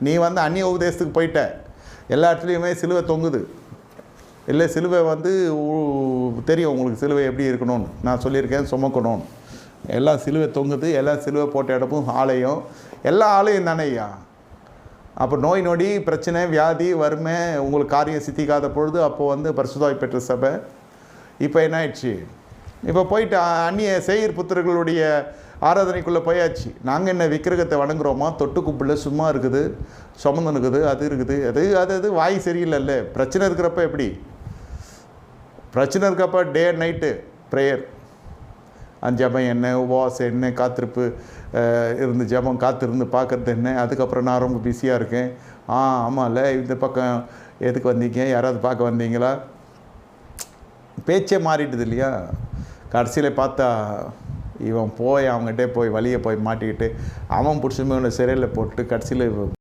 நீ வந்து அந்நிய உபதேசத்துக்கு போயிட்ட, எல்லா இடத்துலையுமே சிலுவை தொங்குது. இல்லை சிலுவை வந்து தெரியும் உங்களுக்கு சிலுவை எப்படி இருக்கணும்னு, நான் சொல்லியிருக்கேன் சுமக்கணும்னு. எல்லாம் சிலுவை தொங்குது, எல்லாம் சிலுவை போட்ட இடமும் ஆலயம், எல்லா ஆலயம் தானே ஐயா. அப்போ நோய் நொடி பிரச்சனை வியாதி வறுமை உங்களுக்கு காரியம் சித்திக்காத பொழுது அப்போது வந்து பரிசுத்தாவி பெற்ற சபை. இப்போ என்ன ஆயிடுச்சு, இப்போ போயிட்டு அந்நிய சேயீர் புத்திரர்களுடைய ஆராதனைக்குள்ளே போயாச்சு. நாங்கள் என்ன விக்கிரகத்தை வணங்குறோமா, தொட்டு குப்பில் சும்மா இருக்குது, சுமந்து இருக்குது, அது இருக்குது, அது வாய் சரியில்லைல்ல. பிரச்சனை இருக்கிறப்ப எப்படி, பிரச்சனை இருக்கப்போ டே அண்ட் நைட்டு ப்ரேயர், ஜபம் என்ன, உபவாசம் என்ன, காத்திருப்பு இருந்து ஜபம் காத்திருந்து பார்க்குறது என்ன. அதுக்கப்புறம் நான் ரொம்ப பிஸியாக இருக்கேன். ஆமாம்ல, இந்த பக்கம் எதுக்கு வந்தீங்க, யாராவது பார்க்க வந்தீங்களா, பேச்சே மாறிட்டுது இல்லையா. கடைசியில் பார்த்தா இவன் போய் அவங்ககிட்டே போய் வழியை போய் மாட்டிக்கிட்டு அவன் பிடிச்சுமே ஒன்று சிறையில் போட்டு கடைசியில்